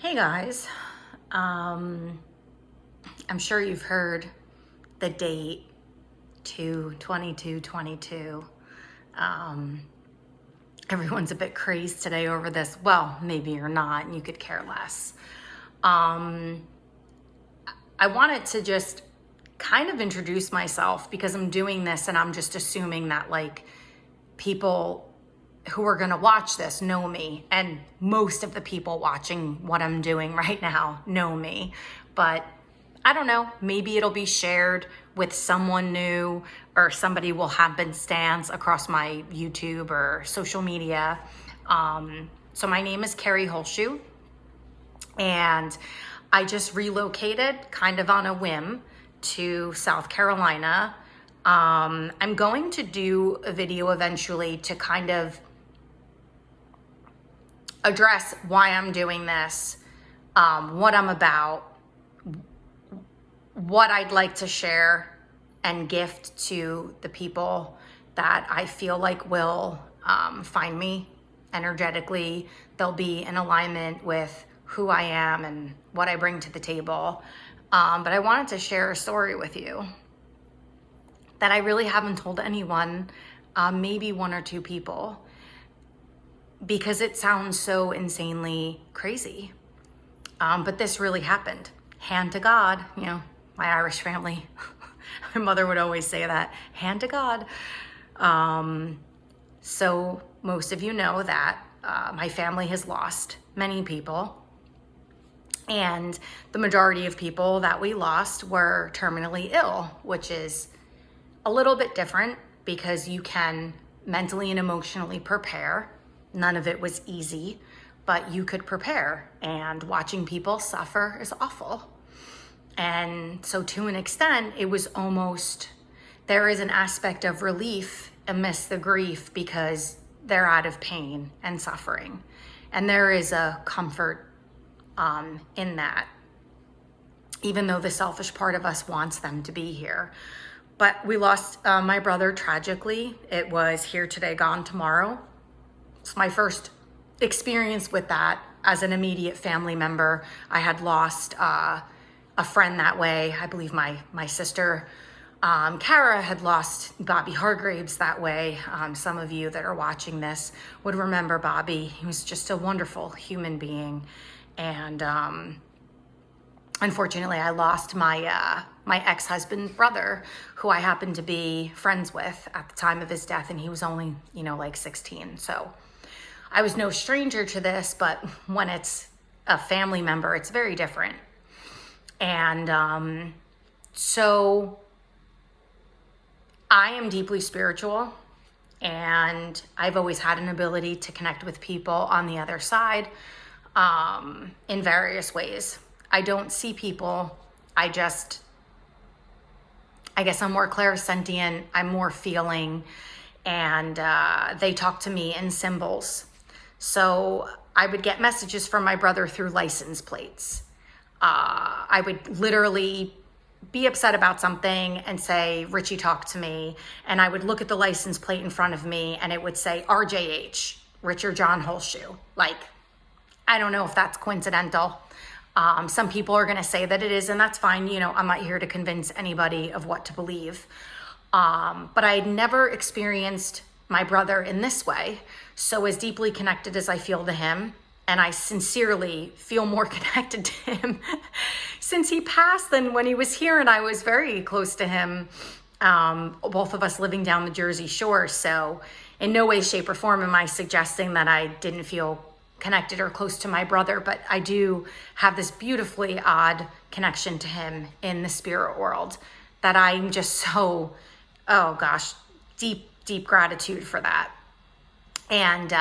Hey guys, I'm sure you've heard the date 2/22/22. Everyone's a bit crazed today over this. Well, maybe you're not, and you could care less. Um, I wanted to just kind of introduce myself because I'm doing this and I'm just assuming that people who are going to watch this know me, and most of the people watching what I'm doing right now know me. But I don't know, maybe it'll be shared with someone new, or somebody will happenstance across my YouTube or social media. So my name is Carrie Holshoe, and I just relocated kind of on a whim to South Carolina. I'm going to do a video eventually to kind of address why I'm doing this, what I'm about, what I'd like to share and gift to the people that I feel like will find me energetically. They'll be in alignment with who I am and what I bring to the table. But I wanted to share a story with you that I really haven't told anyone, maybe one or two people, because it sounds so insanely crazy. But this really happened. Hand to God, my Irish family. My mother would always say that, hand to God. So most of you know that my family has lost many people. And the majority of people that we lost were terminally ill, which is a little bit different because you can mentally and emotionally prepare. None of it was easy, but you could prepare, and watching people suffer is awful. And so to an extent, it was almost, there is an aspect of relief amidst the grief because they're out of pain and suffering. And there is a comfort in that, even though the selfish part of us wants them to be here. But we lost my brother tragically. It was here today, gone tomorrow. It's my first experience with that as an immediate family member. I had lost a friend that way. I believe my sister, Kara, had lost Bobby Hargraves that way. Some of you that are watching this would remember Bobby. He was just a wonderful human being. And unfortunately, I lost my ex-husband's brother, who I happened to be friends with at the time of his death, and he was only, 16. So I was no stranger to this, but when it's a family member, it's very different. And so I am deeply spiritual, and I've always had an ability to connect with people on the other side in various ways. I don't see people. I guess I'm more clairsentient. I'm more feeling, and they talk to me in symbols. So I would get messages from my brother through license plates. I would literally be upset about something and say, Richie, talk to me. And I would look at the license plate in front of me and it would say RJH, Richard John Holshoe. I don't know if that's coincidental. Some people are going to say that it is, and that's fine. I'm not here to convince anybody of what to believe. But I had never experienced my brother in this way. So as deeply connected as I feel to him, and I sincerely feel more connected to him since he passed than when he was here, and I was very close to him, both of us living down the Jersey Shore. So in no way, shape, or form am I suggesting that I didn't feel connected or close to my brother, but I do have this beautifully odd connection to him in the spirit world that I'm just so, deep gratitude for that. And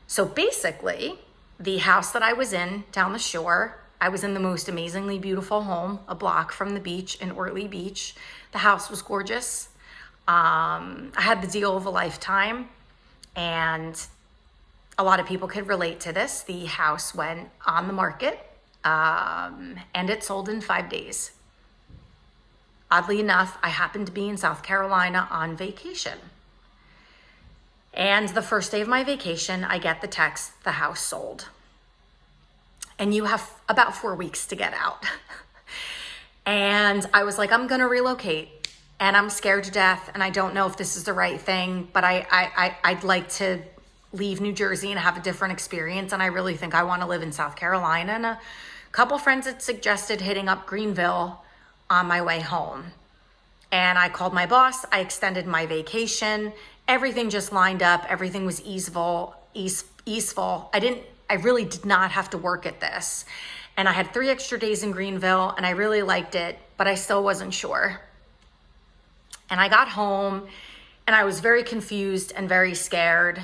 so basically, the house that I was in down the shore, I was in the most amazingly beautiful home, a block from the beach in Ortley Beach. The house was gorgeous. I had the deal of a lifetime, and a lot of people could relate to this. The house went on the market, and it sold in 5 days. Oddly enough, I happened to be in South Carolina on vacation. And the first day of my vacation, I get the text, the house sold. and you have about 4 weeks to get out. And I was like, I'm gonna relocate, and I'm scared to death, and I don't know if this is the right thing, but I'd like to leave New Jersey and have a different experience, and I really think I want to live in South Carolina. And a couple friends had suggested hitting up Greenville on my way home. And I called my boss, I extended my vacation, everything just lined up, everything was easeful. I really did not have to work at this. And I had 3 extra days in Greenville, and I really liked it, but I still wasn't sure. And I got home, and I was very confused and very scared,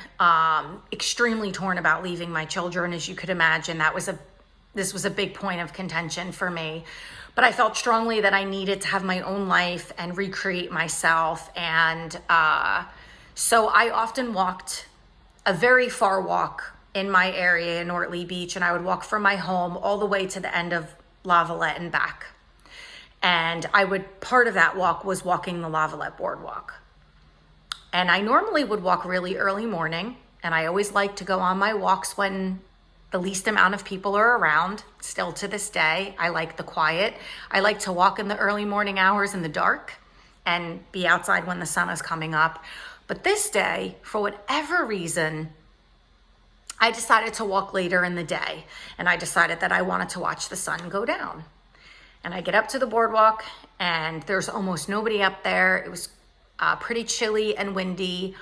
extremely torn about leaving my children. As you could imagine, this was a big point of contention for me. But I felt strongly that I needed to have my own life and recreate myself. And so I often walked a very far walk in my area in Nortley Beach, and I would walk from my home all the way to the end of Lavalette and back. And part of that walk was walking the Lavalette boardwalk. And I normally would walk really early morning, and I always like to go on my walks when the least amount of people are around. Still to this day, I like the quiet. I like to walk in the early morning hours in the dark and be outside when the sun is coming up. But this day, for whatever reason, I decided to walk later in the day, and I decided that I wanted to watch the sun go down. And I get up to the boardwalk, and there's almost nobody up there. It was pretty chilly and windy,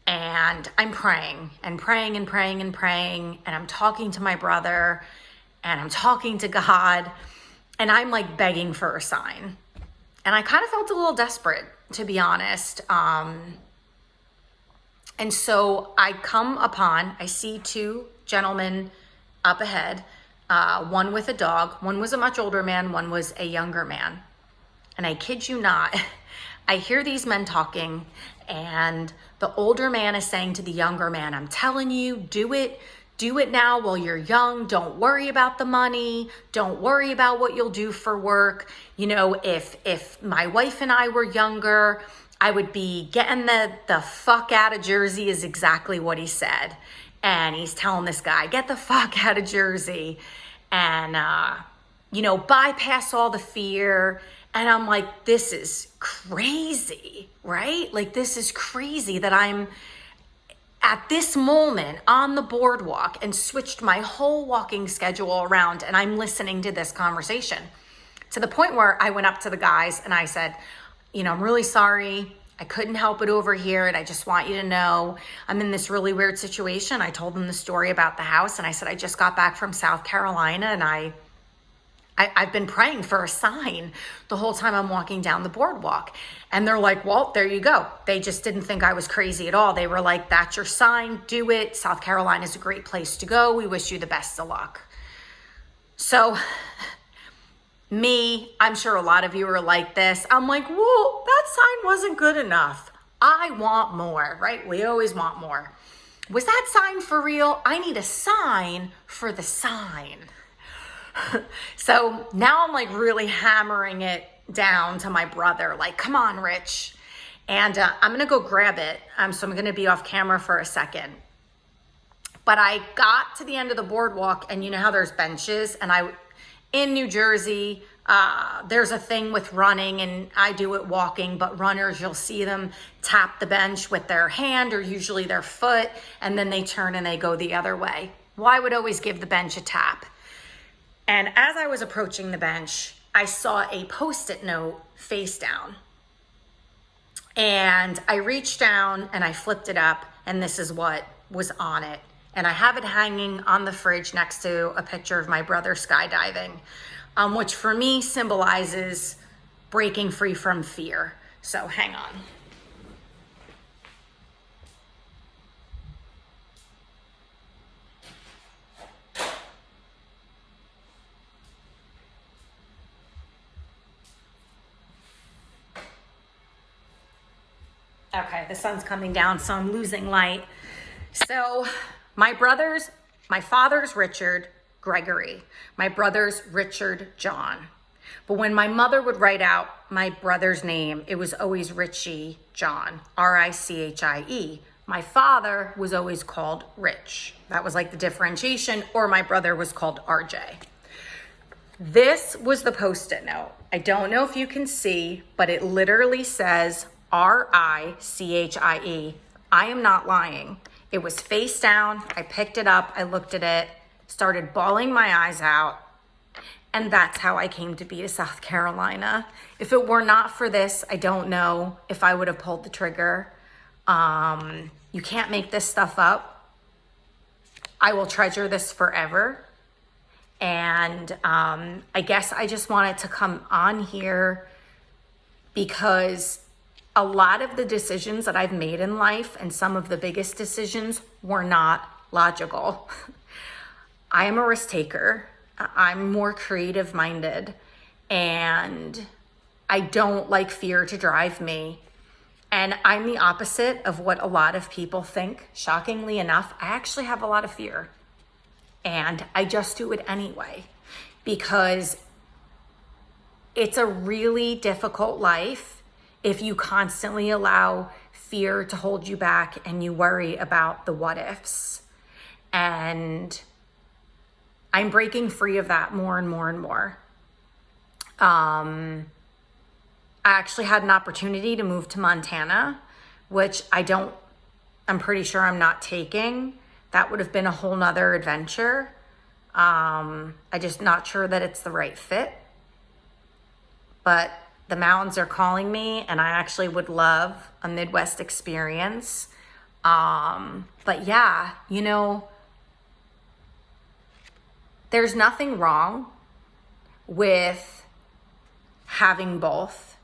and I'm praying and praying and praying and praying, and I'm talking to my brother, and I'm talking to God, and I'm like begging for a sign. And I kind of felt a little desperate, to be honest. And so I see 2 gentlemen up ahead, one with a dog. One was a much older man, one was a younger man. And I kid you not, I hear these men talking, and the older man is saying to the younger man, I'm telling you, do it now while you're young. Don't worry about the money. Don't worry about what you'll do for work. You know, if my wife and I were younger, I would be getting the fuck out of Jersey, is exactly what he said. And he's telling this guy, get the fuck out of Jersey and, bypass all the fear. And I'm like, this is crazy, right? Like, this is crazy that I'm at this moment on the boardwalk and switched my whole walking schedule around, and I'm listening to this conversation to the point where I went up to the guys and I said, I'm really sorry. I couldn't help it over here, and I just want you to know I'm in this really weird situation. I told them the story about the house, and I said, I just got back from South Carolina, and I've been praying for a sign the whole time I'm walking down the boardwalk. And they're like, well, there you go. They just didn't think I was crazy at all. They were like, that's your sign, do it. South Carolina is a great place to go. We wish you the best of luck. So I'm sure a lot of you are like this. I'm like, whoa, that sign wasn't good enough. I want more, right? We always want more. Was that sign for real? I need a sign for the sign. So now I'm like really hammering it down to my brother, like, come on, Rich. And I'm going to go grab it. So I'm going to be off camera for a second. But I got to the end of the boardwalk, and you know how there's benches, and in New Jersey, there's a thing with running, and I do it walking, but runners, you'll see them tap the bench with their hand or usually their foot, and then they turn and they go the other way. Well, I would always give the bench a tap. And as I was approaching the bench, I saw a Post-it note face down. And I reached down and I flipped it up, and this is what was on it. And I have it hanging on the fridge next to a picture of my brother skydiving, which for me symbolizes breaking free from fear. So hang on. Okay, the sun's coming down, so I'm losing light. So my father's Richard Gregory. My brother's Richard John. But when my mother would write out my brother's name, it was always Richie John, R-I-C-H-I-E, My father was always called Rich. That was like the differentiation, or my brother was called RJ. This was the Post-it note. I don't know if you can see, but it literally says RICHIE. I am not lying. It was face down. I picked it up. I looked at it, started bawling my eyes out. And that's how I came to be to South Carolina. If it were not for this, I don't know if I would have pulled the trigger. You can't make this stuff up. I will treasure this forever. And I guess I just wanted to come on here because a lot of the decisions that I've made in life, and some of the biggest decisions, were not logical. I am a risk taker. I'm more creative minded, and I don't like fear to drive me. And I'm the opposite of what a lot of people think. Shockingly enough, I actually have a lot of fear, and I just do it anyway because it's a really difficult life if you constantly allow fear to hold you back and you worry about the what ifs. And I'm breaking free of that more and more and more. I actually had an opportunity to move to Montana, which I'm pretty sure I'm not taking. That would have been a whole nother adventure. I'm just not sure that it's the right fit. But the mountains are calling me, and I actually would love a Midwest experience. But yeah, there's nothing wrong with having both.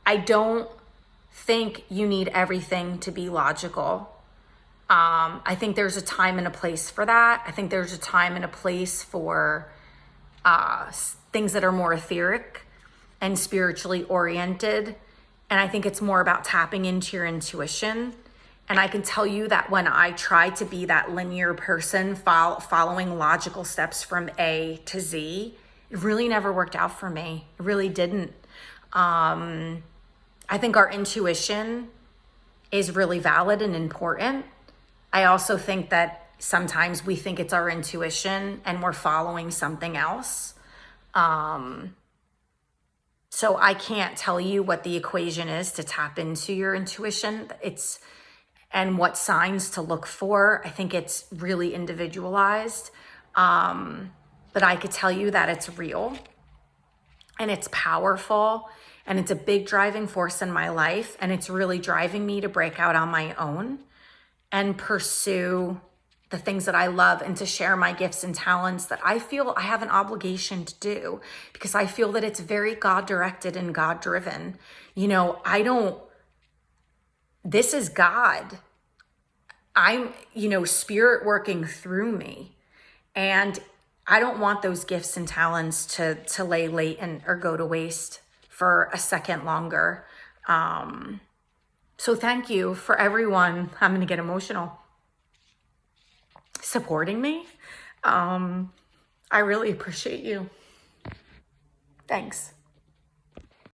I don't think you need everything to be logical. I think there's a time and a place for that. I think there's a time and a place for things that are more etheric and spiritually oriented. And I think it's more about tapping into your intuition. And I can tell you that when I tried to be that linear person following logical steps from A to Z, it really never worked out for me. It really didn't. I think our intuition is really valid and important. I also think that sometimes we think it's our intuition and we're following something else. So I can't tell you what the equation is to tap into your intuition. And what signs to look for. I think it's really individualized. But I could tell you that it's real and it's powerful and it's a big driving force in my life. And it's really driving me to break out on my own and pursue the things that I love and to share my gifts and talents that I feel I have an obligation to do because I feel that it's very God-directed and God-driven. This is God. I'm, spirit working through me. And I don't want those gifts and talents to lay latent or go to waste for a second longer. So thank you for everyone. I'm going to get emotional. Supporting me. I really appreciate you. Thanks.